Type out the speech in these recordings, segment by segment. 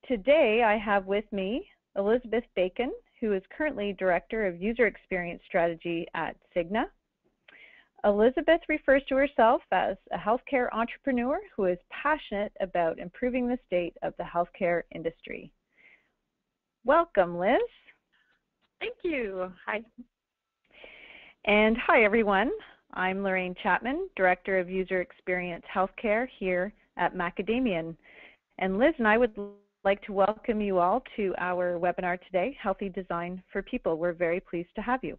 today I have with me Elizabeth Bacon, who is currently Director of User Experience Strategy at Cigna. Elizabeth refers to herself as a healthcare entrepreneur who is passionate about improving the state of the healthcare industry. Welcome, Liz. Thank you. Hi. And hi, everyone. I'm Lorraine Chapman, Director of User Experience Healthcare here at Macadamian. And Liz and I would like to welcome you all to our webinar today, Healthy Design for People. We're very pleased to have you.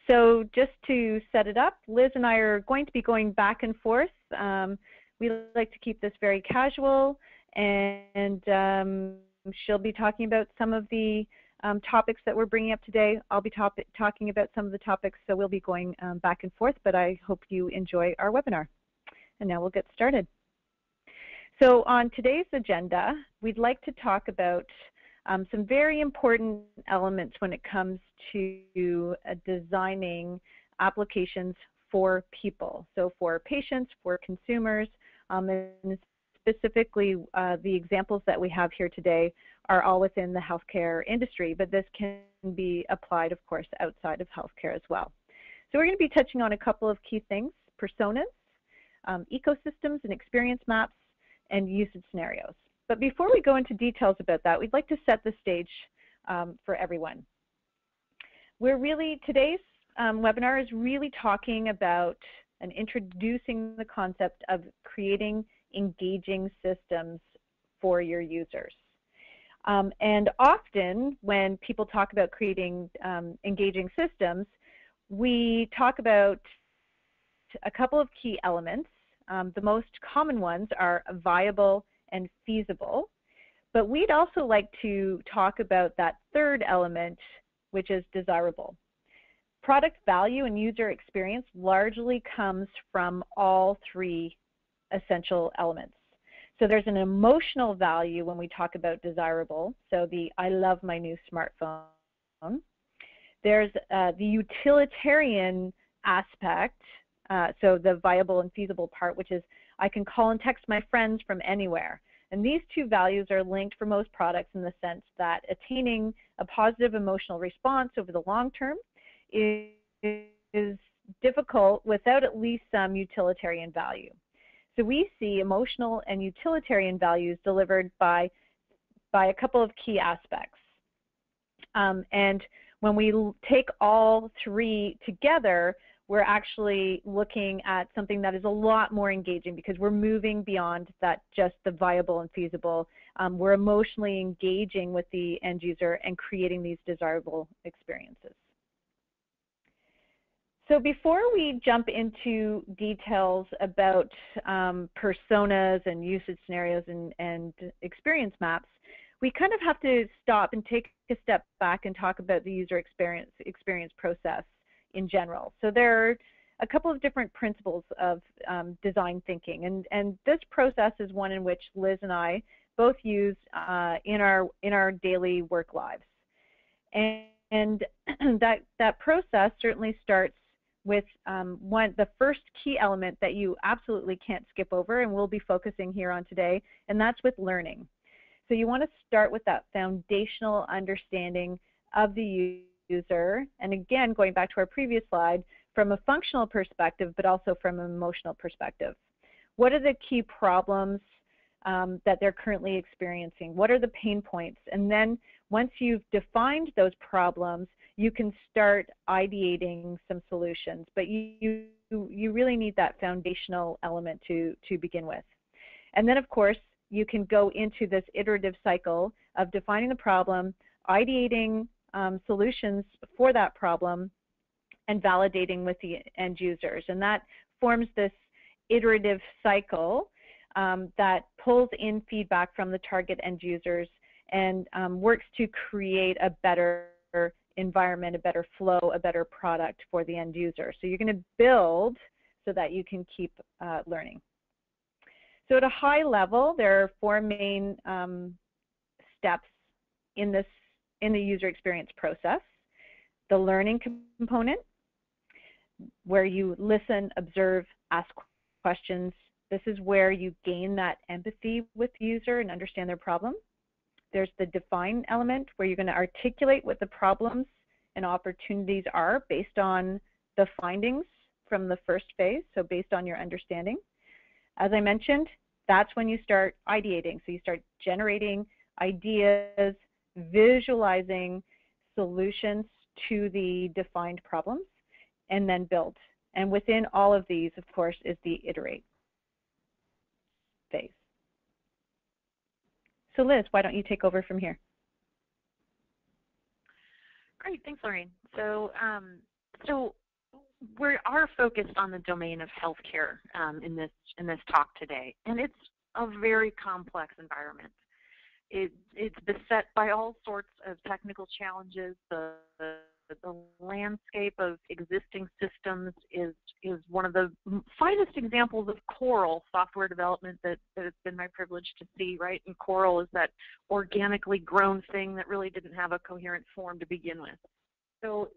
So just to set it up, Liz and I are going to be going back and forth. We like to keep this very casual, and she'll be talking about some of the topics that we're bringing up today. I'll be talking about some of the topics, so we'll be going back and forth, but I hope you enjoy our webinar. And now we'll get started. So on today's agenda, we'd like to talk about some very important elements when it comes to designing applications for people. So for patients, for consumers, and specifically the examples that we have here today are all within the healthcare industry, but this can be applied, of course, outside of healthcare as well. So we're going to be touching on a couple of key things: personas, ecosystems and experience maps, and usage scenarios. But before we go into details about that, we'd like to set the stage for everyone. Today's webinar is really talking about and introducing the concept of creating engaging systems for your users. And often when people talk about creating engaging systems, we talk about a couple of key elements. The most common ones are viable and feasible, but we'd also like to talk about that third element, which is desirable. Product value and user experience largely comes from all three essential elements. So there's an emotional value when we talk about desirable, so the I love my new smartphone. There's the utilitarian aspect, so the viable and feasible part, which is I can call and text my friends from anywhere. And these two values are linked for most products in the sense that attaining a positive emotional response over the long term is difficult without at least some utilitarian value. So we see emotional and utilitarian values delivered by a couple of key aspects. And when we take all three together, we're actually looking at something that is a lot more engaging because we're moving beyond that just the viable and feasible. We're emotionally engaging with the end user and creating these desirable experiences. So before we jump into details about personas and usage scenarios and experience maps, we kind of have to stop and take a step back and talk about the user experience process in general. So there are a couple of different principles of design thinking, and this process is one in which Liz and I both use in our daily work lives. And that process certainly starts with the first key element that you absolutely can't skip over, and we'll be focusing here on today, and that's with learning. So you want to start with that foundational understanding of the user, and again, going back to our previous slide, from a functional perspective, but also from an emotional perspective. What are the key problems that they're currently experiencing? What are the pain points? And then once you've defined those problems, you can start ideating some solutions, but you really need that foundational element to begin with. And then, of course, you can go into this iterative cycle of defining the problem, ideating solutions for that problem, and validating with the end users. And that forms this iterative cycle that pulls in feedback from the target end users and works to create a better environment, a better flow, a better product for the end user. So you're going to build so that you can keep learning. So at a high level, there are four main steps in the user experience process. The learning component, where you listen, observe, ask questions, This is where you gain that empathy with the user and understand their problem. There's the define element where you're going to articulate what the problems and opportunities are based on the findings from the first phase, so based on your understanding. As I mentioned, that's when you start ideating. So you start generating ideas, visualizing solutions to the defined problems, and then build. And within all of these, of course, is the iterate phase. So Liz, why don't you take over from here? Great, thanks, Lorraine. So, we are focused on the domain of healthcare in this talk today, and it's a very complex environment. It's beset by all sorts of technical challenges. The landscape of existing systems is one of the finest examples of Coral software development that it's been my privilege to see, right? And Coral is that organically grown thing that really didn't have a coherent form to begin with. So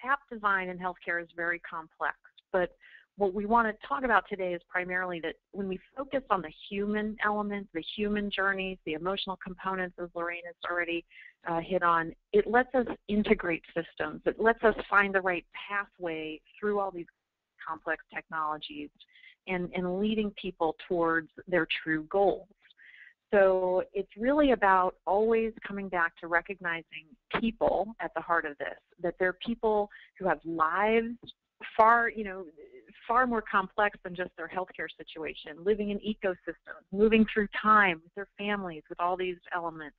app design in healthcare is very complex, but what we want to talk about today is primarily that when we focus on the human elements, the human journeys, the emotional components, as Lorraine has already hit on, it lets us integrate systems. It lets us find the right pathway through all these complex technologies and leading people towards their true goals. So it's really about always coming back to recognizing people at the heart of this, that they're people who have lives far more complex than just their healthcare situation, living in ecosystems, moving through time with their families, with all these elements.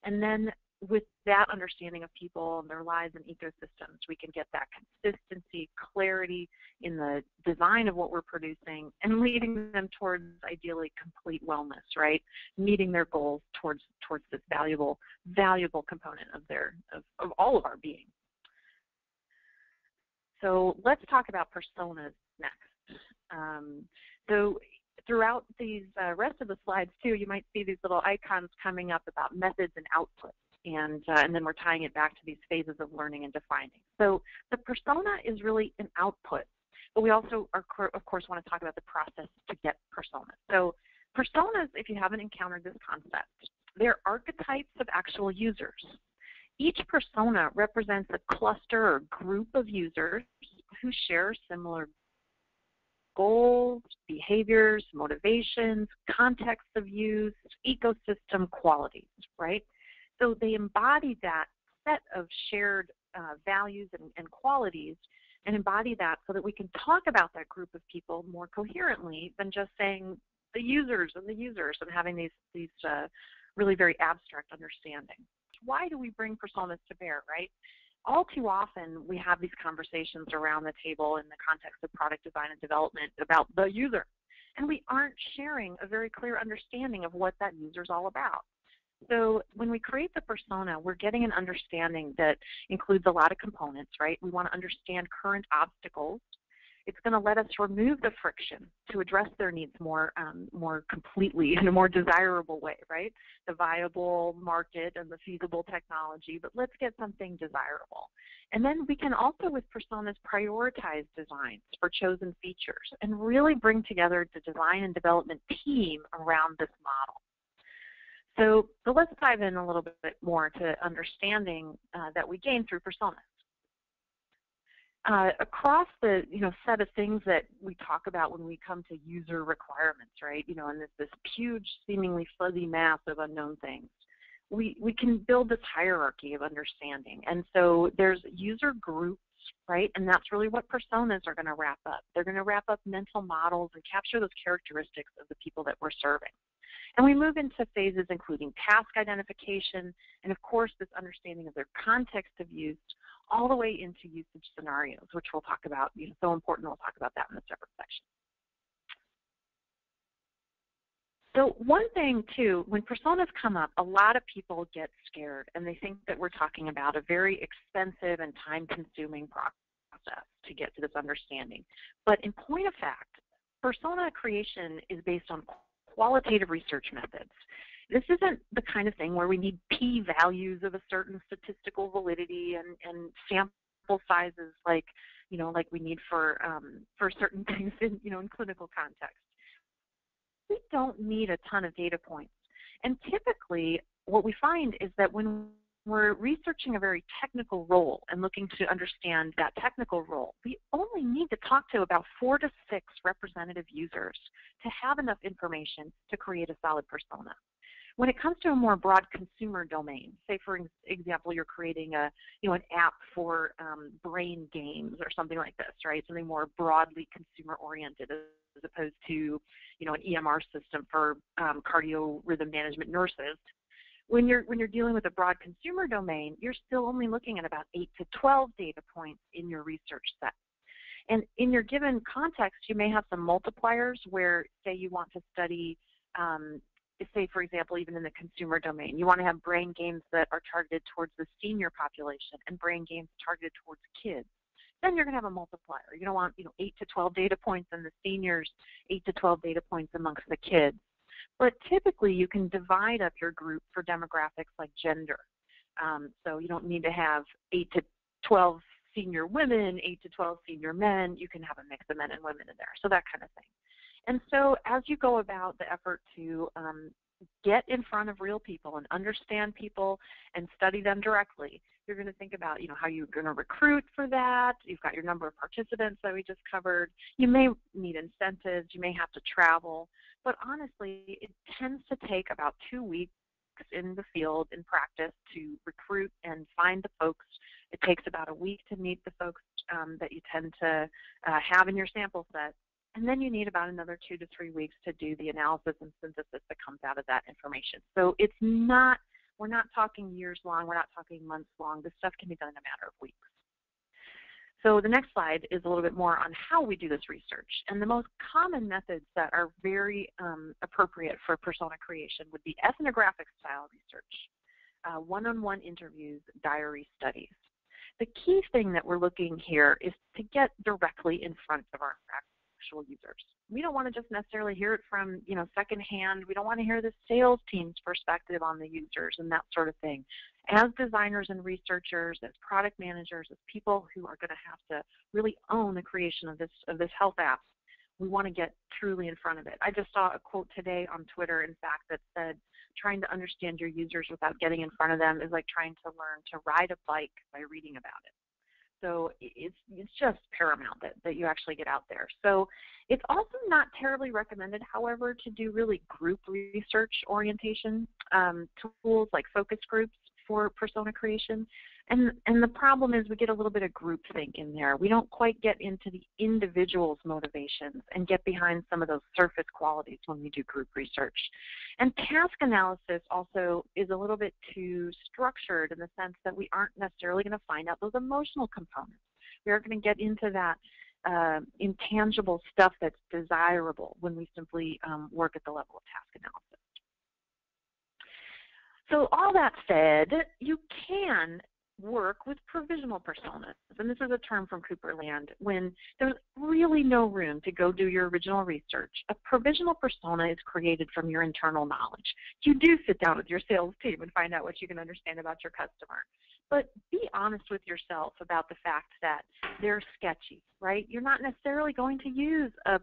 And then with that understanding of people and their lives and ecosystems, we can get that consistency, clarity in the design of what we're producing and leading them towards ideally complete wellness, right? Meeting their goals towards this valuable component of all of our being. So let's talk about personas next. So throughout these rest of the slides too, you might see these little icons coming up about methods and outputs, and then we're tying it back to these phases of learning and defining. So the persona is really an output, but we also of course want to talk about the process to get personas. So personas, if you haven't encountered this concept, they're archetypes of actual users. Each persona represents a cluster or group of users who share similar goals, behaviors, motivations, contexts of use, ecosystem qualities, right? So they embody that set of shared values and qualities and embody that so that we can talk about that group of people more coherently than just saying the users and having these really very abstract understanding. Why do we bring personas to bear, right? All too often we have these conversations around the table in the context of product design and development about the user, and we aren't sharing a very clear understanding of what that user is all about. So when we create the persona, we're getting an understanding that includes a lot of components, right? We want to understand current obstacles. It's going to let us remove the friction to address their needs more completely in a more desirable way, right? The viable market and the feasible technology, but let's get something desirable. And then we can also, with personas, prioritize designs for chosen features and really bring together the design and development team around this model. So let's dive in a little bit more to understanding that we gain through personas. Across the set of things that we talk about when we come to user requirements, right? And this huge, seemingly fuzzy mass of unknown things, we can build this hierarchy of understanding. And so there's user groups, right? And that's really what personas are going to wrap up. They're going to wrap up mental models and capture those characteristics of the people that we're serving. And we move into phases including task identification and, of course, this understanding of their context of use, all the way into usage scenarios, which we'll talk about. So important, we'll talk about that in a separate section. So one thing, too, when personas come up, a lot of people get scared, and they think that we're talking about a very expensive and time-consuming process to get to this understanding. But in point of fact, persona creation is based on qualitative research methods. This isn't the kind of thing where we need p-values of a certain statistical validity and sample sizes like we need for certain things in in clinical context. we don't need a ton of data points. And typically, what we find is that when we're researching a very technical role and looking to understand that technical role, we only need to talk to about 4 to 6 representative users to have enough information to create a solid persona. When it comes to a more broad consumer domain, say for example, you're creating an app for brain games or something like this, right? Something more broadly consumer oriented as opposed to, an EMR system for cardio rhythm management nurses. When you're dealing with a broad consumer domain, you're still only looking at about 8 to 12 data points in your research set. And in your given context, you may have some multipliers where, say, you want to study, say, for example, even in the consumer domain, you want to have brain games that are targeted towards the senior population and brain games targeted towards kids. Then you're going to have a multiplier. You're going to want 8 to 12 data points in the seniors, 8 to 12 data points amongst the kids. But typically, you can divide up your group for demographics like gender. So you don't need to have 8 to 12 senior women, 8 to 12 senior men. You can have a mix of men and women in there, so that kind of thing. And so as you go about the effort to get in front of real people and understand people and study them directly, you're going to think about, how you're going to recruit for that. You've got your number of participants that we just covered. You may need incentives. You may have to travel. But honestly, it tends to take about 2 weeks in the field in practice to recruit and find the folks. It takes about a week to meet the folks that you tend to have in your sample set. And then you need about another 2 to 3 weeks to do the analysis and synthesis that comes out of that information. So we're not talking years long, we're not talking months long. This stuff can be done in a matter of weeks. So the next slide is a little bit more on how we do this research. And the most common methods that are very appropriate for persona creation would be ethnographic style research, one-on-one interviews, diary studies. The key thing that we're looking here is to get directly in front of our actual users. We don't want to just necessarily hear it from, secondhand. We don't want to hear the sales team's perspective on the users and that sort of thing. As designers and researchers, as product managers, as people who are going to have to really own the creation of this health app, we want to get truly in front of it. I just saw a quote today on Twitter, in fact, that said, trying to understand your users without getting in front of them is like trying to learn to ride a bike by reading about it. So it's just paramount that you actually get out there. So it's also not terribly recommended, however, to do really group research orientation tools like focus groups for persona creation. And the problem is we get a little bit of groupthink in there. We don't quite get into the individual's motivations and get behind some of those surface qualities when we do group research. And task analysis also is a little bit too structured in the sense that we aren't necessarily going to find out those emotional components. We aren't going to get into that intangible stuff that's desirable when we simply work at the level of task analysis. So all that said, you can work with provisional personas, and this is a term from Cooperland. When there's really no room to go do your original research, a provisional persona is created from your internal knowledge. You do sit down with your sales team and find out what you can understand about your customer. But be honest with yourself about the fact that they're sketchy, right? You're not necessarily going to use a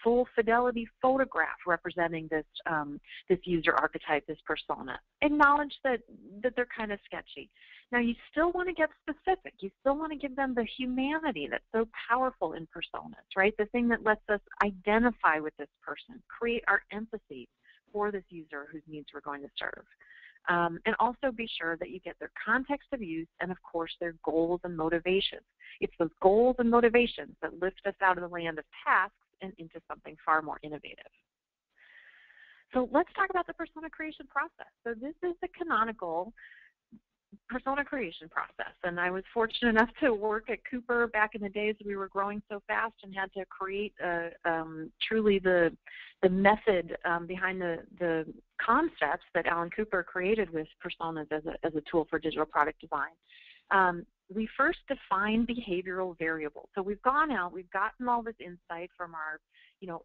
full fidelity photograph representing this user archetype, this persona. Acknowledge that they're kind of sketchy. Now, you still want to get specific. You still want to give them the humanity that's so powerful in personas, right? The thing that lets us identify with this person, create our empathy for this user whose needs we're going to serve. And also be sure that you get their context of use and, of course, their goals and motivations. It's those goals and motivations that lift us out of the land of tasks and into something far more innovative. So let's talk about the persona creation process. So this is the canonical persona creation process, and I was fortunate enough to work at Cooper back in the days we were growing so fast and had to create truly the method behind the concepts that Alan Cooper created with personas as a tool for digital product design. We first define behavioral variables. So we've gone out, we've gotten all this insight from our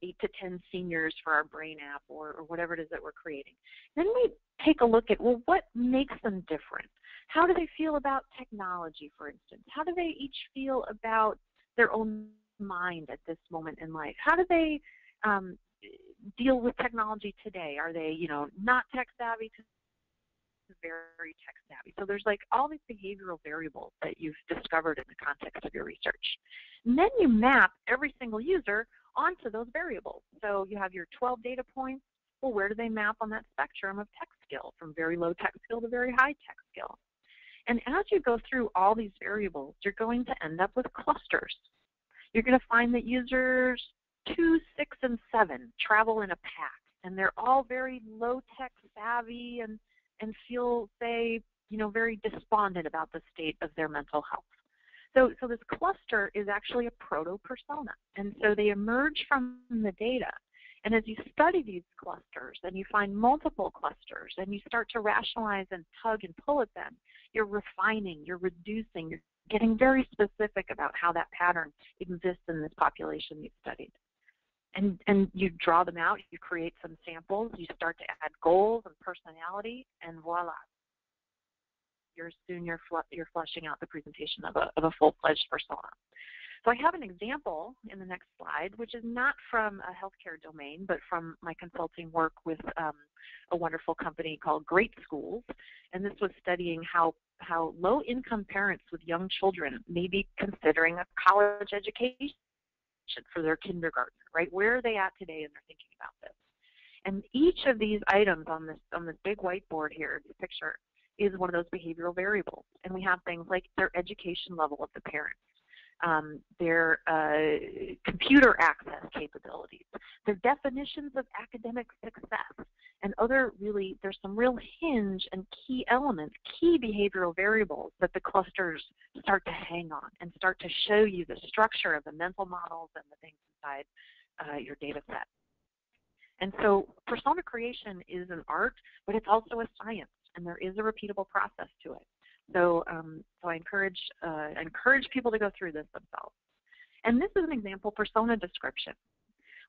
8 to 10 seniors for our brain app or whatever it is that we're creating. Then we take a look at, well, what makes them different? How do they feel about technology, for instance? How do they each feel about their own mind at this moment in life? How do they deal with technology today? Are they, not tech savvy to very tech savvy? So there's like all these behavioral variables that you've discovered in the context of your research. And then you map every single user onto those variables. So you have your 12 data points. Well, where do they map on that spectrum of tech skill, from very low tech skill to very high tech skill? And as you go through all these variables, you're going to end up with clusters. You're going to find that users 2, 6, and 7 travel in a pack, and they're all very low tech savvy and feel, say, very despondent about the state of their mental health. So this cluster is actually a proto-persona, and so they emerge from the data. And as you study these clusters and you find multiple clusters and you start to rationalize and tug and pull at them, you're refining, you're reducing, you're getting very specific about how that pattern exists in this population you've studied. And you draw them out, you create some samples, you start to add goals and personality, and voila. You're fleshing out the presentation of a full-fledged persona. So I have an example in the next slide, which is not from a healthcare domain, but from my consulting work with a wonderful company called Great Schools. And this was studying how low-income parents with young children may be considering a college education for their kindergarten, right? Where are they at today and they're thinking about this? And each of these items on this big whiteboard here, this picture, is one of those behavioral variables. And we have things like their education level of the parents, their computer access capabilities, their definitions of academic success, and there's some real hinge and key elements, key behavioral variables that the clusters start to hang on and start to show you the structure of the mental models and the things inside your data set. And so persona creation is an art, but it's also a science, and there is a repeatable process to it. So, I encourage people to go through this themselves. And this is an example persona description.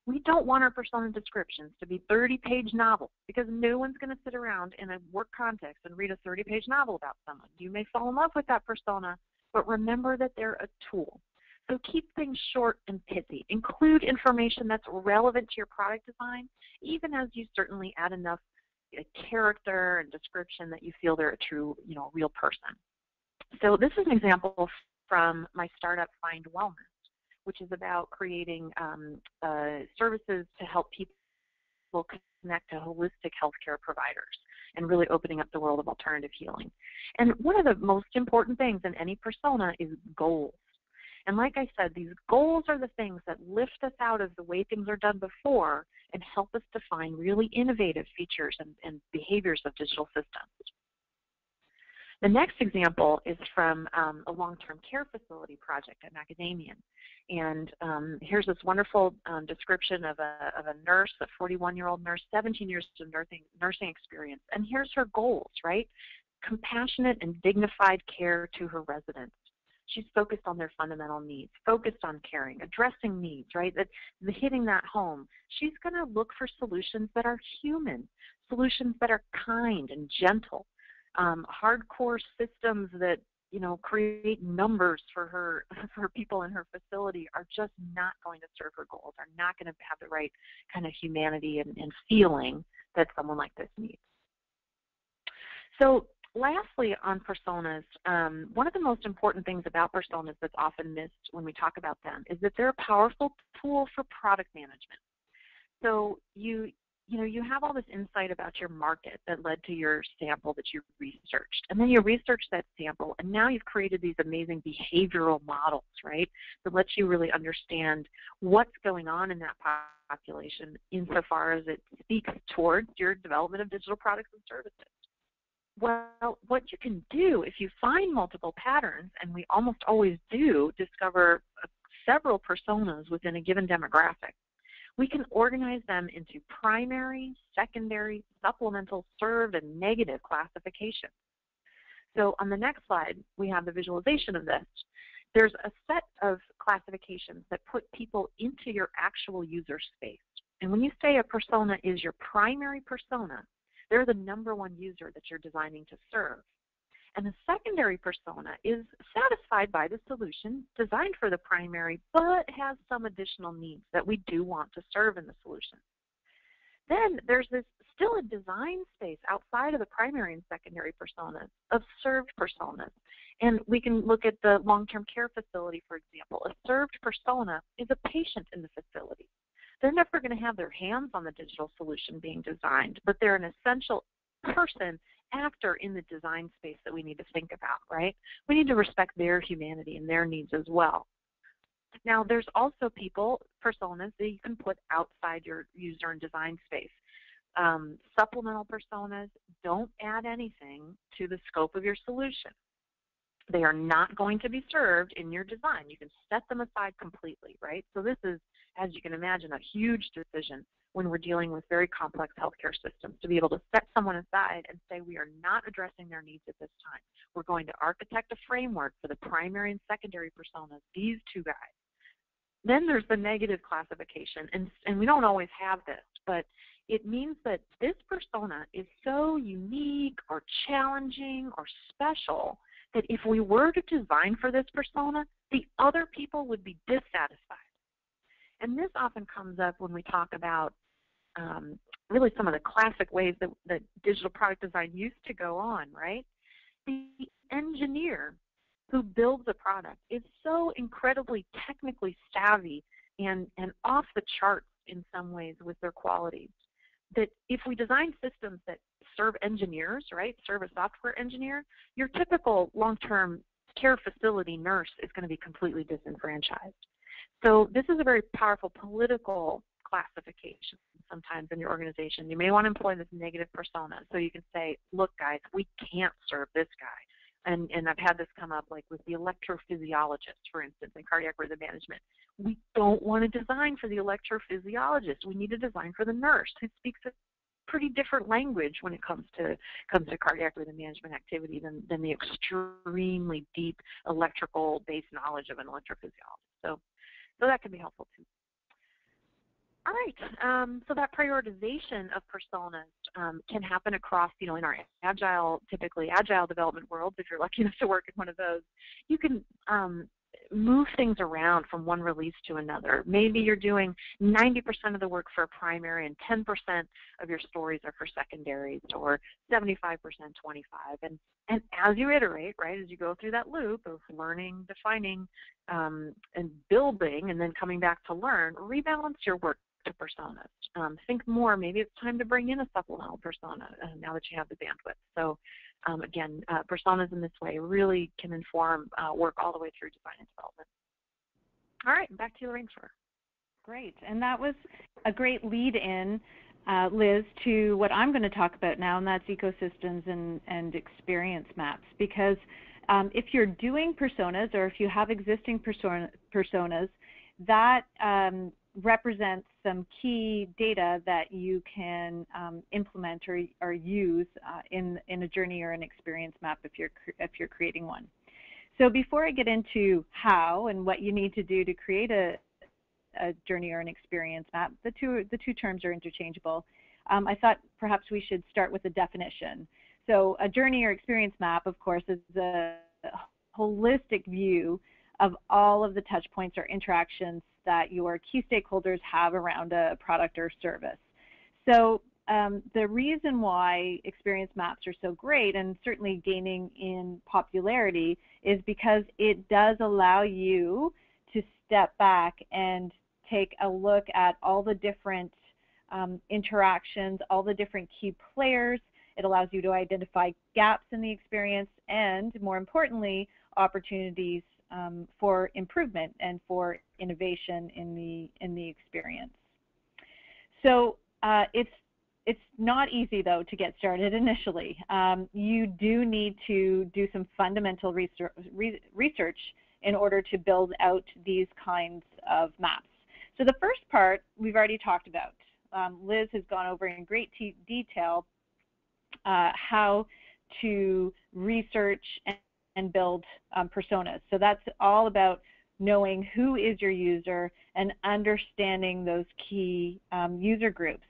We don't want our persona descriptions to be 30-page novels, because no one's going to sit around in a work context and read a 30-page novel about someone. You may fall in love with that persona, but remember that they're a tool. So keep things short and pithy. Include information that's relevant to your product design, even as you certainly add enough character and description that you feel they're a true, real person. So this is an example from my startup Find Wellness, which is about creating services to help people connect to holistic healthcare providers and really opening up the world of alternative healing. And one of the most important things in any persona is goals. And like I said, these goals are the things that lift us out of the way things are done before and help us define really innovative features and behaviors of digital systems. The next example is from a long-term care facility project at Macadamian. And here's this wonderful description of a nurse, a 41-year-old nurse, 17 years of nursing experience. And here's her goals, right? Compassionate and dignified care to her residents. She's focused on their fundamental needs, focused on caring, addressing needs, right? Hitting that home. She's going to look for solutions that are human, solutions that are kind and gentle. Hardcore systems that, create numbers for people in her facility are just not going to serve her goals, are not going to have the right kind of humanity and feeling that someone like this needs. So lastly, on personas, one of the most important things about personas that's often missed when we talk about them is that they're a powerful tool for product management. So you have all this insight about your market that led to your sample that you researched. And then you researched that sample, and now you've created these amazing behavioral models, right, that lets you really understand what's going on in that population insofar as it speaks towards your development of digital products and services. Well, what you can do if you find multiple patterns, and we almost always do discover several personas within a given demographic, we can organize them into primary, secondary, supplemental, served, and negative classifications. So on the next slide, we have the visualization of this. There's a set of classifications that put people into your actual user space. And when you say a persona is your primary persona, they're the #1 user that you're designing to serve. And the secondary persona is satisfied by the solution designed for the primary, but has some additional needs that we do want to serve in the solution. Then there's still a design space outside of the primary and secondary personas of served personas. And we can look at the long-term care facility, for example. A served persona is a patient in the facility. They're never going to have their hands on the digital solution being designed, but they're an essential person, actor in the design space that we need to think about, right? We need to respect their humanity and their needs as well. Now, there's also personas that you can put outside your user and design space. Supplemental personas don't add anything to the scope of your solution. They are not going to be served in your design. You can set them aside completely, right? So this is, as you can imagine, a huge decision when we're dealing with very complex healthcare systems, to be able to set someone aside and say we are not addressing their needs at this time. We're going to architect a framework for the primary and secondary personas, these two guys. Then there's the negative classification, and we don't always have this, but it means that this persona is so unique or challenging or special that if we were to design for this persona, the other people would be dissatisfied. And this often comes up when we talk about really some of the classic ways that digital product design used to go on, right? The engineer who builds a product is so incredibly technically savvy and off the charts in some ways with their qualities that if we design systems that serve engineers, right, serve a software engineer, your typical long-term care facility nurse is going to be completely disenfranchised. So this is a very powerful political classification sometimes in your organization. You may want to employ this negative persona. So you can say, look, guys, we can't serve this guy. And I've had this come up like with the electrophysiologist, for instance, in cardiac rhythm management. We don't want to design for the electrophysiologist. We need to design for the nurse who speaks a pretty different language when it comes to cardiac rhythm management activity than the extremely deep electrical-based knowledge of an electrophysiologist. So that can be helpful too. All right, so that prioritization of personas can happen across, in our typically agile development worlds, if you're lucky enough to work in one of those. You can move things around from one release to another. Maybe you're doing 90% of the work for a primary and 10% of your stories are for secondaries, or 75%, 25. And as you iterate, right, as you go through that loop of learning, defining, and building, and then coming back to learn, rebalance your work to personas. Think more, maybe it's time to bring in a supplemental persona now that you have the bandwidth. So again, personas in this way really can inform work all the way through design and development. All right, back to you, Lorraine. Great, and that was a great lead-in, Liz, to what I'm going to talk about now, and that's ecosystems and experience maps. Because if you're doing personas, or if you have existing personas, that represents some key data that you can implement or use in a journey or an experience map if you're creating one. So before I get into how and what you need to do to create a journey or an experience map, the two terms are interchangeable. I thought perhaps we should start with a definition. So a journey or experience map, of course, is a holistic view of all of the touch points or interactions that your key stakeholders have around a product or service. So the reason why experience maps are so great and certainly gaining in popularity is because it does allow you to step back and take a look at all the different interactions, all the different key players. It allows you to identify gaps in the experience and, more importantly, opportunities for improvement and for innovation in the experience. So it's not easy, though, to get started initially. You do need to do some fundamental research in order to build out these kinds of maps. So the first part we've already talked about. Liz has gone over in great detail how to research and build personas. So that's all about knowing who is your user and understanding those key user groups.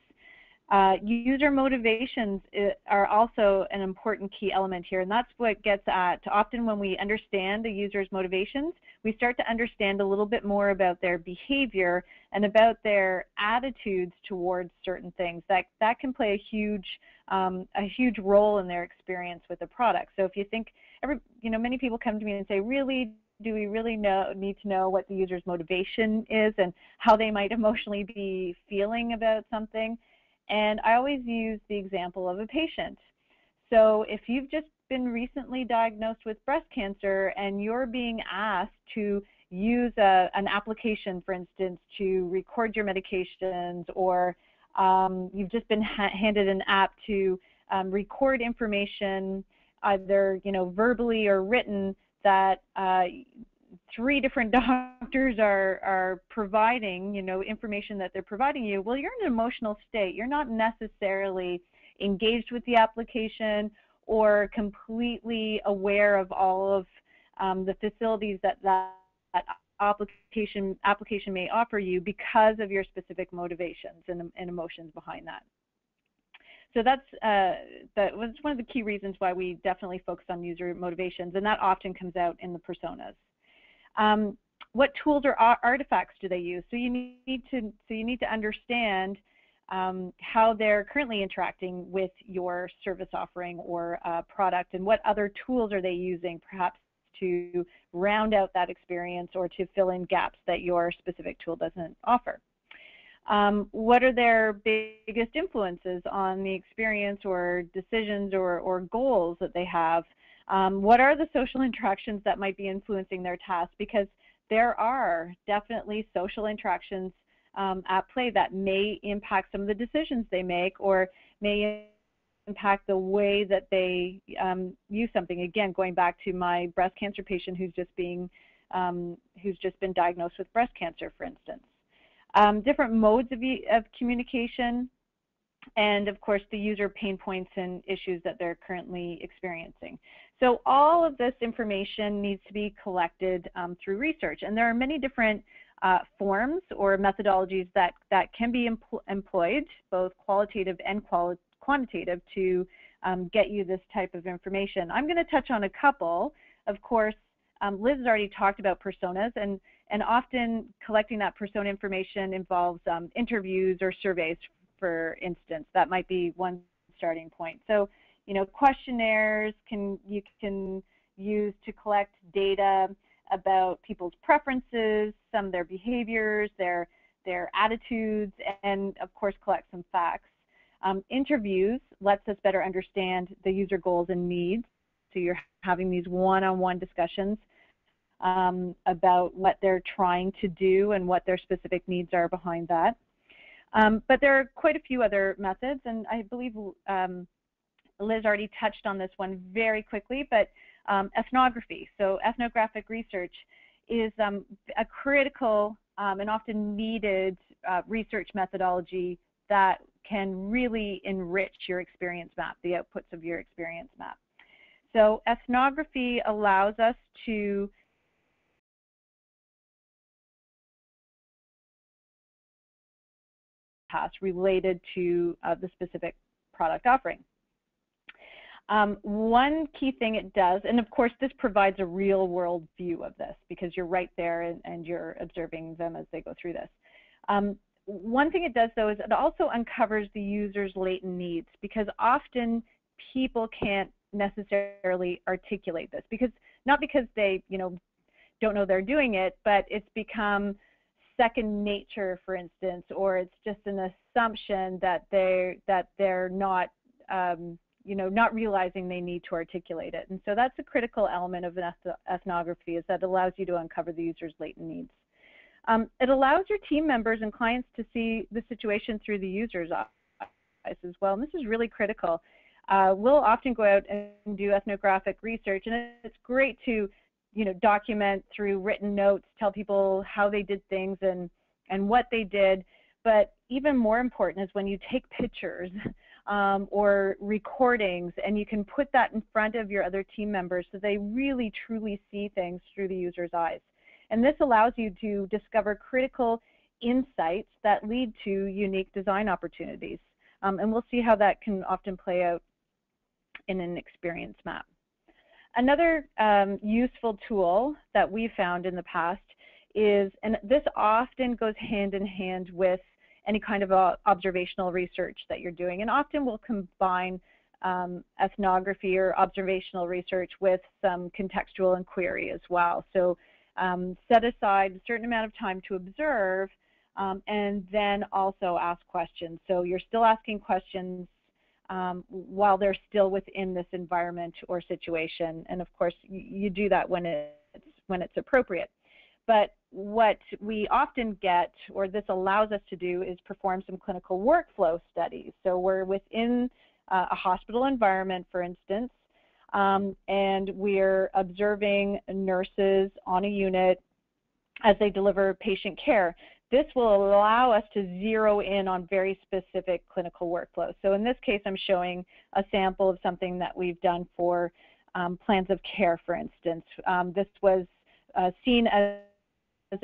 User motivations are also an important key element here, and that's what gets at often when we understand the user's motivations, we start to understand a little bit more about their behavior and about their attitudes towards certain things. That can play a huge role in their experience with the product. So if you think, many people come to me and say, really, do we really need to know what the user's motivation is and how they might emotionally be feeling about something? And I always use the example of a patient. So if you've just been recently diagnosed with breast cancer and you're being asked to use an application, for instance, to record your medications, or you've just been handed an app to record information, either verbally or written, that 3 different doctors are providing, information that they're providing you, well, you're in an emotional state. You're not necessarily engaged with the application or completely aware of all of the facilities that application may offer you because of your specific motivations and emotions behind that. So that was one of the key reasons why we definitely focus on user motivations, and that often comes out in the personas. What tools or artifacts do they use? So you need to understand how they're currently interacting with your service offering or product, and what other tools are they using, perhaps to round out that experience or to fill in gaps that your specific tool doesn't offer. What are their biggest influences on the experience or decisions or goals that they have? What are the social interactions that might be influencing their tasks? Because there are definitely social interactions at play that may impact some of the decisions they make, or may impact the way that they use something. Again, going back to my breast cancer patient who's just been diagnosed with breast cancer, for instance. Different modes of communication, and of course the user pain points and issues that they're currently experiencing. So all of this information needs to be collected through research, and there are many different forms or methodologies that can be employed, both qualitative and quantitative, to get you this type of information. I'm going to touch on a couple. Of course, Liz has already talked about personas, and often collecting that persona information involves interviews or surveys, for instance. That might be one starting point. So, questionnaires you can use to collect data about people's preferences, some of their behaviors, their attitudes, and of course collect some facts. Interviews lets us better understand the user goals and needs. So you're having these one-on-one discussions about what they're trying to do and what their specific needs are behind that. But there are quite a few other methods, and I believe Liz already touched on this one very quickly, but ethnography. So ethnographic research is a critical and often needed research methodology that can really enrich your experience map, the outputs of your experience map. So ethnography allows us to tasks related to the specific product offering. One key thing it does, and of course this provides a real world view of this because you're right there and you're observing them as they go through this. One thing it does though is it also uncovers the user's latent needs, because often people can't necessarily articulate this, not because they don't know they're doing it, but it's become second nature, for instance, or it's just an assumption that they're not not realizing they need to articulate it. And so that's a critical element of an ethnography, is that it allows you to uncover the user's latent needs. It allows your team members and clients to see the situation through the user's eyes as well, and this is really critical. We'll often go out and do ethnographic research, and it's great to document through written notes, tell people how they did things and what they did. But even more important is when you take pictures or recordings, and you can put that in front of your other team members so they really truly see things through the user's eyes. And this allows you to discover critical insights that lead to unique design opportunities. And we'll see how that can often play out in an experience map. Another useful tool that we found in the past is, and this often goes hand in hand with any kind of observational research that you're doing, and often we'll combine ethnography or observational research with some contextual inquiry as well. So set aside a certain amount of time to observe and then also ask questions. So you're still asking questions while they're still within this environment or situation, and of course you do that when it's appropriate. But what we often get, or this allows us to do, is perform some clinical workflow studies. So we're within a hospital environment, for instance, and we're observing nurses on a unit as they deliver patient care. This will allow us to zero in on very specific clinical workflows. So in this case, I'm showing a sample of something that we've done for plans of care, for instance. This was seen as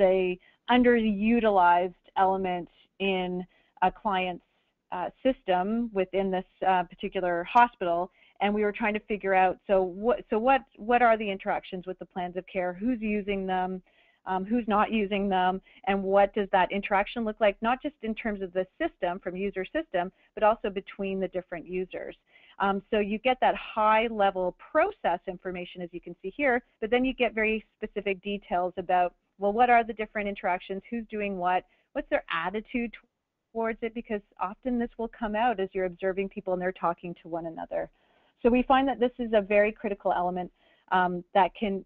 a underutilized element in a client's system within this particular hospital, and we were trying to figure out, so what are the interactions with the plans of care, who's using them, who's not using them, and what does that interaction look like, not just in terms of the system, from user system, but also between the different users. So you get that high-level process information, as you can see here, but then you get very specific details about, well, what are the different interactions, who's doing what, what's their attitude towards it, because often this will come out as you're observing people and they're talking to one another. So we find that this is a very critical element that can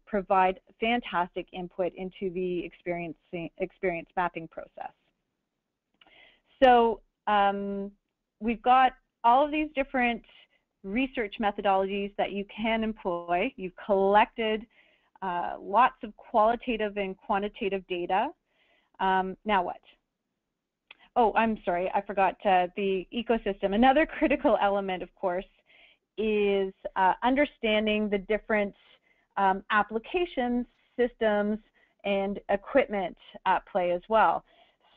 provide fantastic input into the experience mapping process. So we've got all of these different research methodologies that you can employ. You've collected lots of qualitative and quantitative data. Now what? Oh, I'm sorry, I forgot the ecosystem. Another critical element, of course, is understanding the different applications, systems, and equipment at play as well.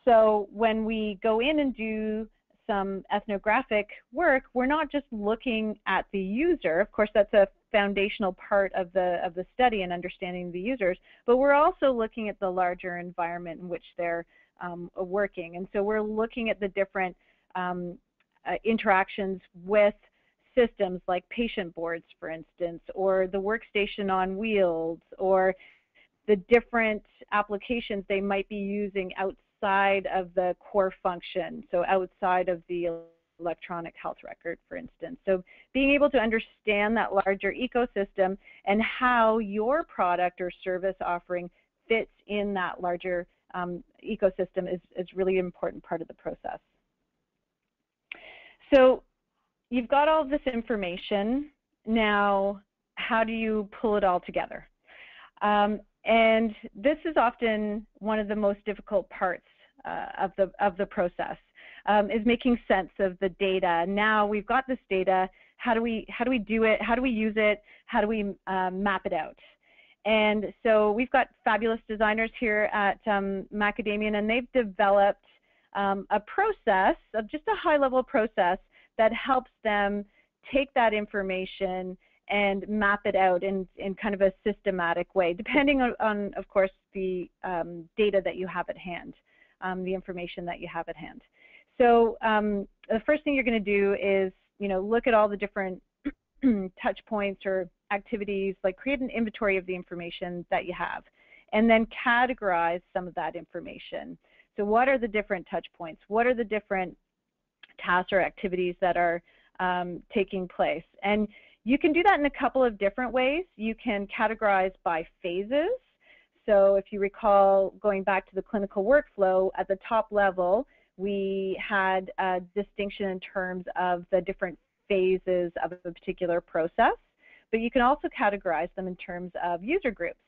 So when we go in and do some ethnographic work, we're not just looking at the user. Of course, that's a foundational part of the study and understanding the users, but we're also looking at the larger environment in which they're working. And so we're looking at the different interactions with systems like patient boards, for instance, or the workstation on wheels, or the different applications they might be using outside of the core function, so outside of the electronic health record, for instance. So being able to understand that larger ecosystem and how your product or service offering fits in that larger ecosystem is really an important part of the process. So you've got all of this information. Now, how do you pull it all together? And this is often one of the most difficult parts of the process, is making sense of the data. Now we've got this data. How do we do it? How do we use it? How do we map it out? And so we've got fabulous designers here at Macadamian, and they've developed a process, just a high-level process, that helps them take that information and map it out in kind of a systematic way, depending on of course, the data that you have at hand, the information that you have at hand. So the first thing you're going to do is, look at all the different touch points or activities, like create an inventory of the information that you have, and then categorize some of that information. So what are the different touch points? What are the different tasks or activities that are taking place? And you can do that in a couple of different ways. You can categorize by phases. So if you recall, going back to the clinical workflow, at the top level, we had a distinction in terms of the different phases of a particular process, but you can also categorize them in terms of user groups.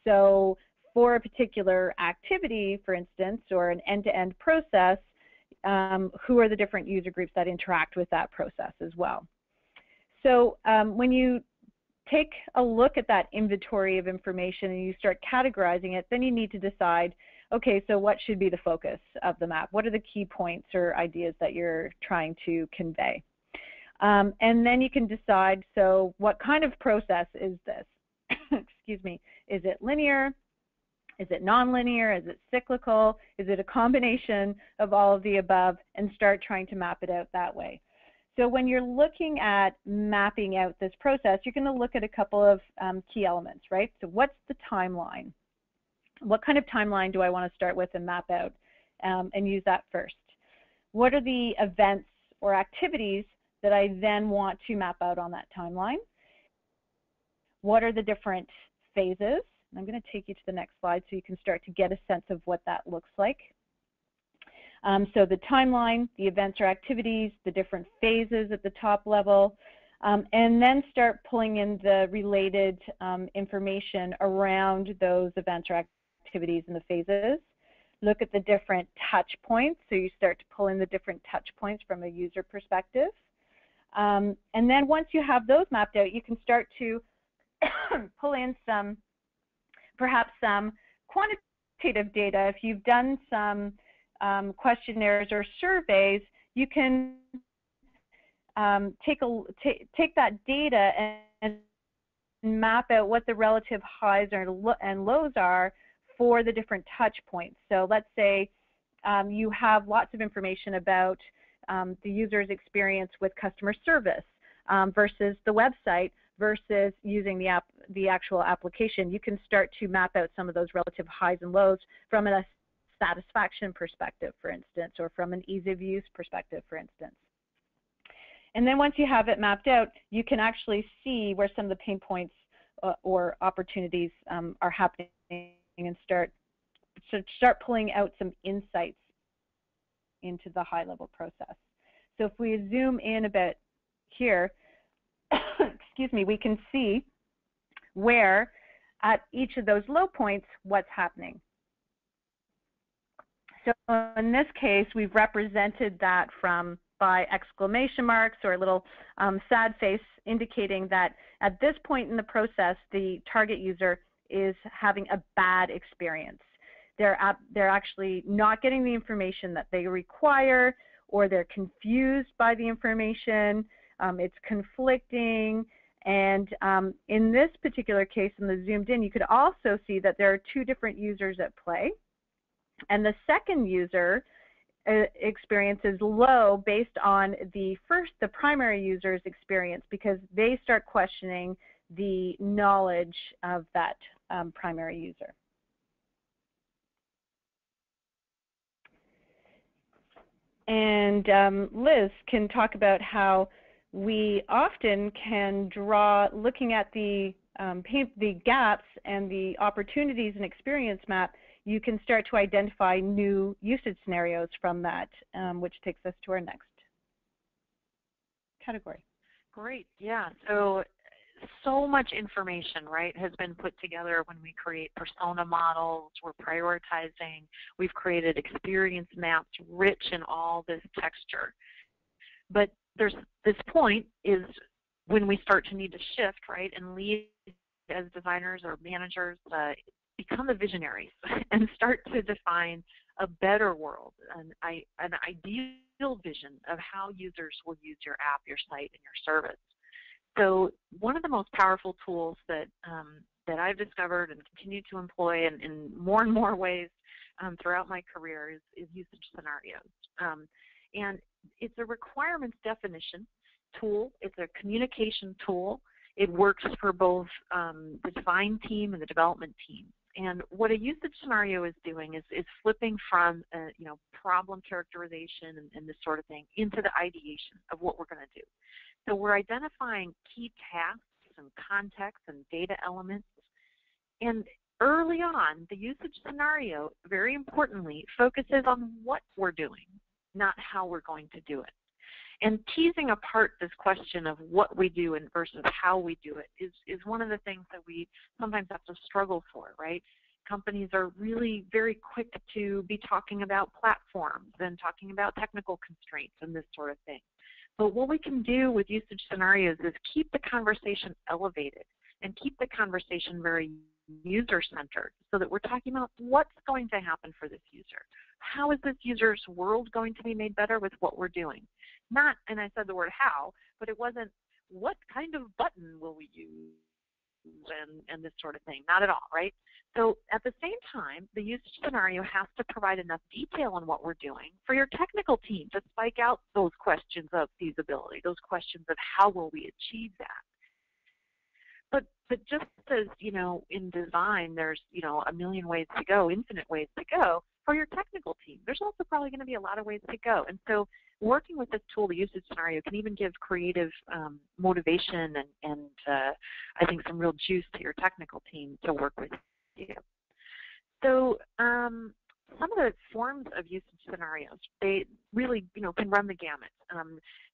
So for a particular activity, for instance, or an end-to-end process, who are the different user groups that interact with that process as well. So when you take a look at that inventory of information and you start categorizing it, then you need to decide, okay, so what should be the focus of the map? What are the key points or ideas that you're trying to convey? And then you can decide, so what kind of process is this? Excuse me. Is it linear? Is it nonlinear? Is it cyclical? Is it a combination of all of the above? And start trying to map it out that way. So when you're looking at mapping out this process, you're going to look at a couple of key elements, right? So what's the timeline? What kind of timeline do I want to start with and map out and use that first? What are the events or activities that I then want to map out on that timeline? What are the different phases? I'm going to take you to the next slide so you can start to get a sense of what that looks like. So the timeline, the events or activities, the different phases at the top level, and then start pulling in the related information around those events or activities and the phases. Look at the different touch points, so you start to pull in the different touch points from a user perspective. And then once you have those mapped out, you can start to pull in some, perhaps some quantitative data. If you've done some questionnaires or surveys, you can take that data and map out what the relative highs and lows are for the different touch points. So let's say you have lots of information about the user's experience with customer service versus the website versus using the actual application. You can start to map out some of those relative highs and lows from a satisfaction perspective, for instance, or from an ease of use perspective, for instance. And then once you have it mapped out, you can actually see where some of the pain points or opportunities are happening and start pulling out some insights into the high-level process. So if we zoom in a bit here, excuse me, we can see where at each of those low points what's happening. So in this case, we've represented that by exclamation marks or a little sad face, indicating that at this point in the process, the target user is having a bad experience. They're actually not getting the information that they require, or they're confused by the information. It's conflicting. And in this particular case, in the zoomed in, you could also see that there are two different users at play. And the second user experience is low based on the primary user's experience, because they start questioning the knowledge of that primary user. And Liz can talk about how we often can draw, looking at the gaps and the opportunities and experience map, you can start to identify new usage scenarios from that, which takes us to our next category. Great, yeah. So much information, right, has been put together when we create persona models. We're prioritizing. We've created experience maps rich in all this texture. But there's this point is when we start to need to shift, right, and lead as designers or managers, become the visionaries and start to define a better world, an ideal vision of how users will use your app, your site, and your service. So one of the most powerful tools that I've discovered and continue to employ in more and more ways throughout my career is usage scenarios. And it's a requirements definition tool. It's a communication tool. It works for both the design team and the development team. And what a usage scenario is doing is flipping from problem characterization and this sort of thing into the ideation of what we're going to do. So we're identifying key tasks and context and data elements. And early on, the usage scenario, very importantly, focuses on what we're doing, not how we're going to do it. And teasing apart this question of what we do and versus how we do it is one of the things that we sometimes have to struggle for, right? Companies are really very quick to be talking about platforms and talking about technical constraints and this sort of thing. But what we can do with usage scenarios is keep the conversation elevated and keep the conversation very user-centered, so that we're talking about what's going to happen for this user. How is this user's world going to be made better with what we're doing? Not, and I said the word how, but it wasn't what kind of button will we use and this sort of thing. Not at all, right? So at the same time, the usage scenario has to provide enough detail on what we're doing for your technical team to spike out those questions of feasibility, those questions of how will we achieve that. But just as, you know, in design, there's, you know, a million ways to go, infinite ways to go, for your technical team, there's also probably going to be a lot of ways to go. And so working with this tool, the usage scenario, can even give creative motivation and I think some real juice to your technical team to work with you. So some of the forms of usage scenarios, they really, you know, can run the gamut.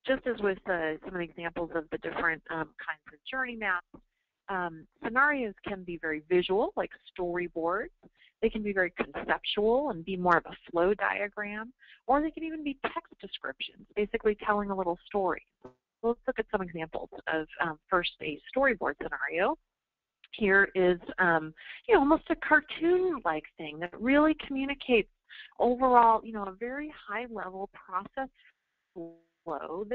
Just as with some of the examples of the different kinds of journey maps, scenarios can be very visual, like storyboards. They can be very conceptual and be more of a flow diagram, or they can even be text descriptions, basically telling a little story. Let's look at some examples of first a storyboard scenario. Here is you know, almost a cartoon-like thing that really communicates overall, you know, a very high-level process flow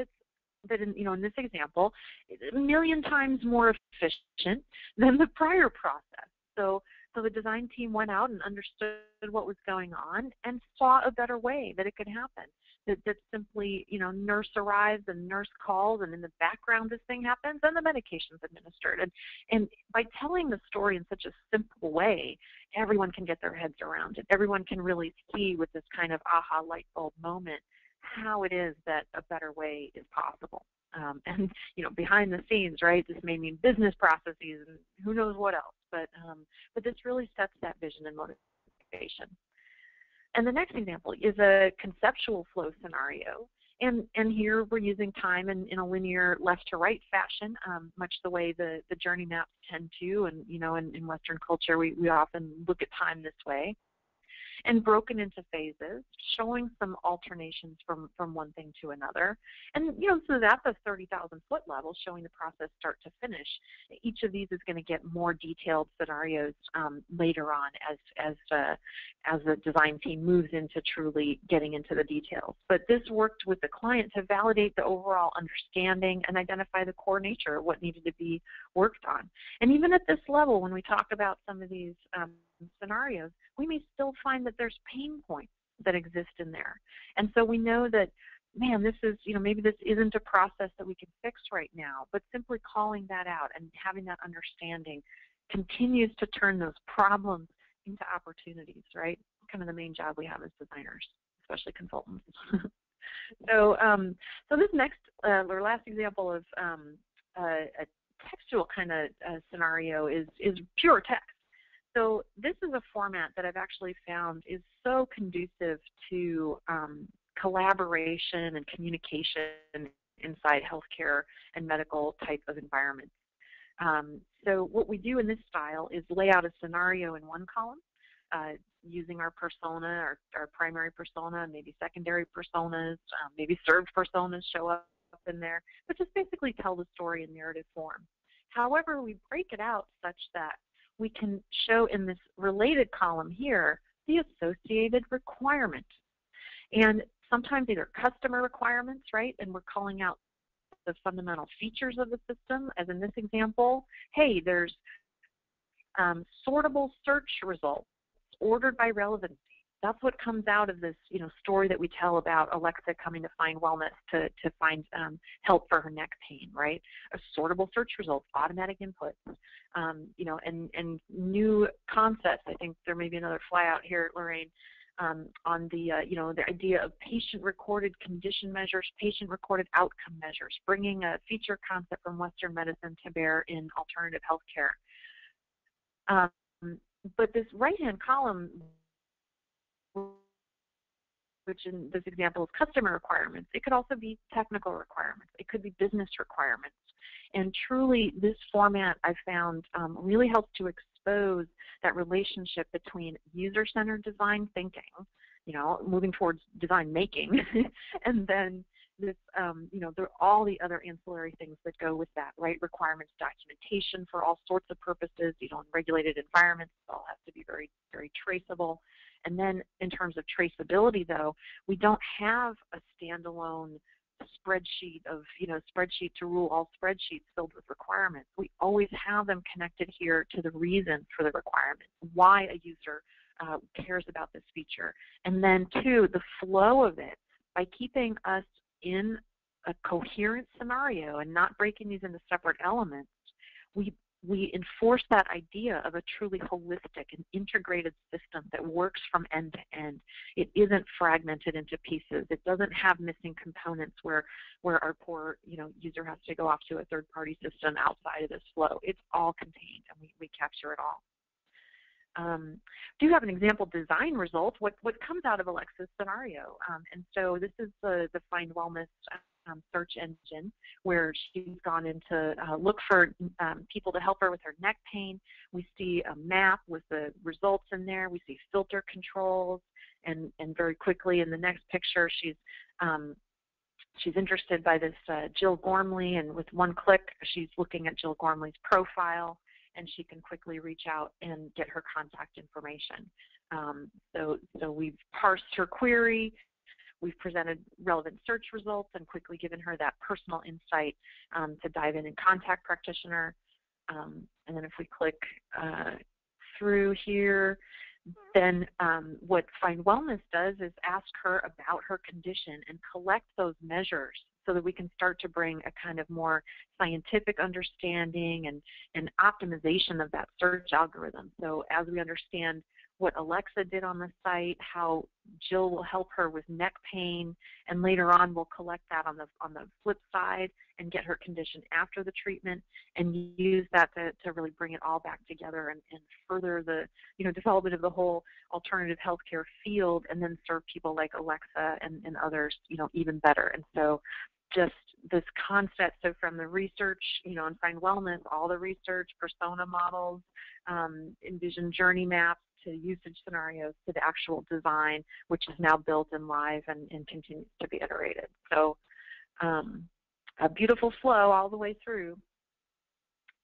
that in, you know, in this example, is a million times more efficient than the prior process. So the design team went out and understood what was going on and saw a better way that it could happen. That simply, you know, nurse arrives and nurse calls, and in the background this thing happens, and the medication's administered. And by telling the story in such a simple way, everyone can get their heads around it. Everyone can really see with this kind of aha light bulb moment how it is that a better way is possible. And, you know, behind the scenes, right, this may mean business processes and who knows what else, but this really sets that vision and motivation. And the next example is a conceptual flow scenario. And here we're using time in a linear left to right fashion, much the way the journey maps tend to. And, you know, in Western culture, we often look at time this way. And broken into phases, showing some alternations from one thing to another. And, you know, so that's a 30,000-foot level, showing the process start to finish. Each of these is going to get more detailed scenarios later on as the design team moves into truly getting into the details. But this worked with the client to validate the overall understanding and identify the core nature of what needed to be worked on. And even at this level, when we talk about some of these scenarios, we may still find that there's pain points that exist in there. And so we know that, man, this is, you know, maybe this isn't a process that we can fix right now, but simply calling that out and having that understanding continues to turn those problems into opportunities, right? Kind of the main job we have as designers, especially consultants. So this next or last example of a textual kind of scenario is pure text. So this is a format that I've actually found is so conducive to collaboration and communication inside healthcare and medical type of environments. So what we do in this style is lay out a scenario in one column using our persona, our primary persona, maybe secondary personas, maybe served personas show up in there, but just basically tell the story in narrative form. However, we break it out such that we can show in this related column here the associated requirement. And sometimes either customer requirements, right, and we're calling out the fundamental features of the system, as in this example. Hey, there's sortable search results ordered by relevancy. That's what comes out of this, you know, story that we tell about Alexa coming to find wellness to find help for her neck pain, right? Sortable search results, automatic inputs, you know, and new concepts. I think there may be another flyout here, Lorraine, on the, you know, the idea of patient-recorded condition measures, patient-recorded outcome measures, bringing a feature concept from Western medicine to bear in alternative healthcare. But this right-hand column, which in this example is customer requirements, it could also be technical requirements. It could be business requirements. And truly, this format I found really helps to expose that relationship between user-centered design thinking, you know, moving towards design making, and then this, you know, there are all the other ancillary things that go with that, right? Requirements documentation for all sorts of purposes, you know, in regulated environments, it all has to be very, very traceable. And then in terms of traceability, though, we don't have a standalone spreadsheet of, you know, spreadsheet to rule all spreadsheets filled with requirements. We always have them connected here to the reason for the requirements, why a user cares about this feature. And then two, the flow of it. By keeping us in a coherent scenario and not breaking these into separate elements, we enforce that idea of a truly holistic and integrated system that works from end to end. It isn't fragmented into pieces. It doesn't have missing components where our poor, you know, user has to go off to a third-party system outside of this flow. It's all contained, and we capture it all. Do have an example design result, what comes out of Alexa's scenario. And so this is the Find Wellness search engine, where she's gone into look for people to help her with her neck pain. We see a map with the results in there. We see filter controls, and very quickly in the next picture, she's interested by this Jill Gormley, and with one click, she's looking at Jill Gormley's profile, and she can quickly reach out and get her contact information. So we've parsed her query, we've presented relevant search results, and quickly given her that personal insight to dive in and contact practitioner. And then if we click through here, then what Find Wellness does is ask her about her condition and collect those measures so that we can start to bring a kind of more scientific understanding and optimization of that search algorithm. So as we understand what Alexa did on the site, how Jill will help her with neck pain, and later on we'll collect that on the flip side and get her condition after the treatment, and use that to really bring it all back together and further the, you know, development of the whole alternative healthcare field, and then serve people like Alexa and others, you know, even better. And so just this concept, so from the research, you know, and Find Wellness, all the research, persona models, envision journey maps, to usage scenarios, to the actual design, which is now built and live and continues to be iterated. So a beautiful flow all the way through.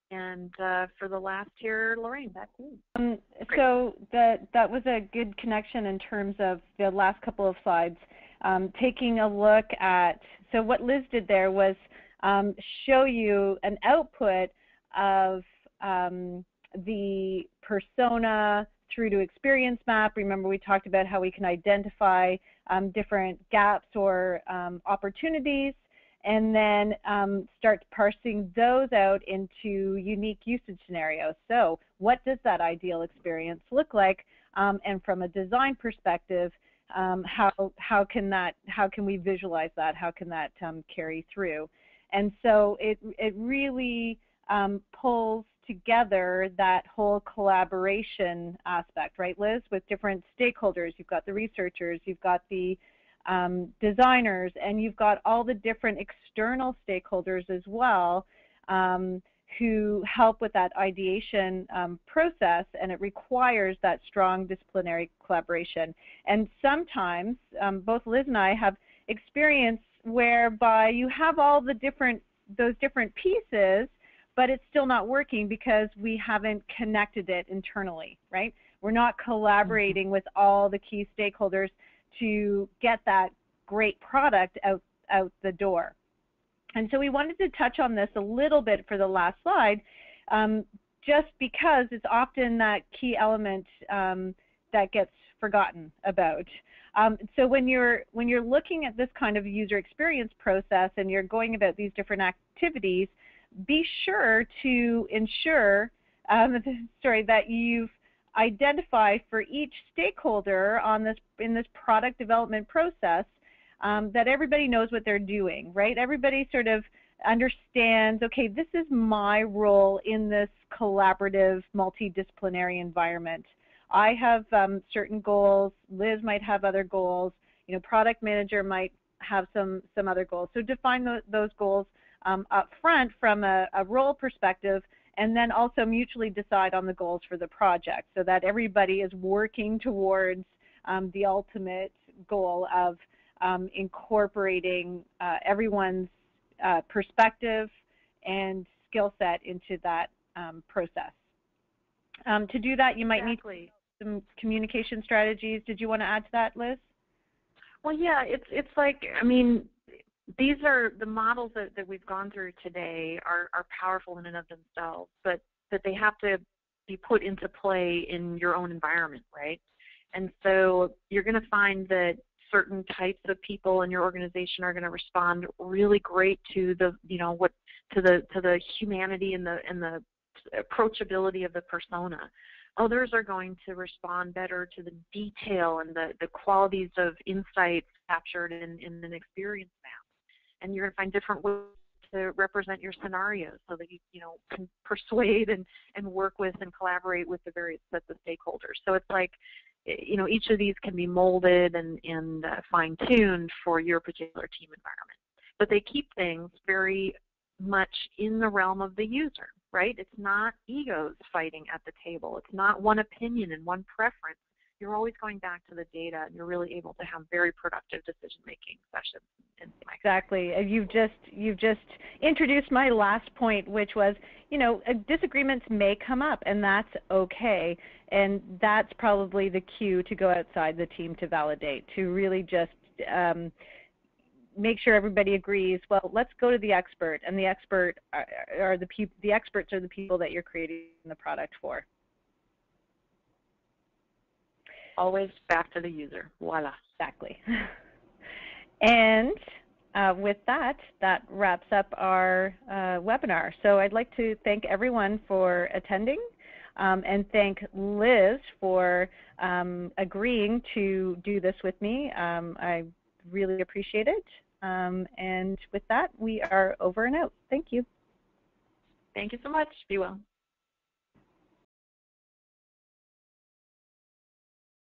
And for the last here, Lorraine, back to you. So that was a good connection in terms of the last couple of slides. Taking a look at, so what Liz did there was show you an output of the persona through to experience map. Remember, we talked about how we can identify different gaps or opportunities, and then start parsing those out into unique usage scenarios. So what does that ideal experience look like? And from a design perspective, how can we visualize that? How can that carry through? And so it really pulls together that whole collaboration aspect, right, Liz, with different stakeholders. You've got the researchers, you've got the designers, and you've got all the different external stakeholders as well who help with that ideation process, and it requires that strong disciplinary collaboration. And sometimes both Liz and I have experience whereby you have all the those different pieces, but it's still not working because we haven't connected it internally, right? We're not collaborating with all the key stakeholders to get that great product out the door. And so we wanted to touch on this a little bit for the last slide, just because it's often that key element that gets forgotten about. So when you're looking at this kind of user experience process and you're going about these different activities, be sure to ensure that you've identified for each stakeholder in this product development process that everybody knows what they're doing, right? Everybody sort of understands, okay, this is my role in this collaborative, multidisciplinary environment. I have certain goals, Liz might have other goals, you know, product manager might have some other goals. So define those goals up front from a role perspective, and then also mutually decide on the goals for the project so that everybody is working towards the ultimate goal of incorporating everyone's perspective and skill set into that process. To do that, you might need some communication strategies. Did you want to add to that, Liz? Well, yeah, it's like, I mean, these are the models that we've gone through today are powerful in and of themselves, but they have to be put into play in your own environment, right? And so you're going to find that certain types of people in your organization are going to respond really great to the, to the humanity and the approachability of the persona. Others are going to respond better to the detail and the qualities of insights captured in an experience map. And you're going to find different ways to represent your scenarios so that you can persuade and work with and collaborate with the various sets of stakeholders. So it's like, each of these can be molded and fine-tuned for your particular team environment. But they keep things very much in the realm of the user, right? It's not egos fighting at the table. It's not one opinion and one preference. You're always going back to the data, and you're really able to have very productive decision-making sessions. Exactly. You've just introduced my last point, which was, disagreements may come up, and that's okay. And that's probably the cue to go outside the team to validate, to really just make sure everybody agrees. Well, let's go to the expert, and the expert are the experts are the people that you're creating the product for. Always back to the user. Voila. Exactly. And with that wraps up our webinar. So I'd like to thank everyone for attending and thank Liz for agreeing to do this with me. I really appreciate it. And with that, we are over and out. Thank you. Thank you so much. Be well.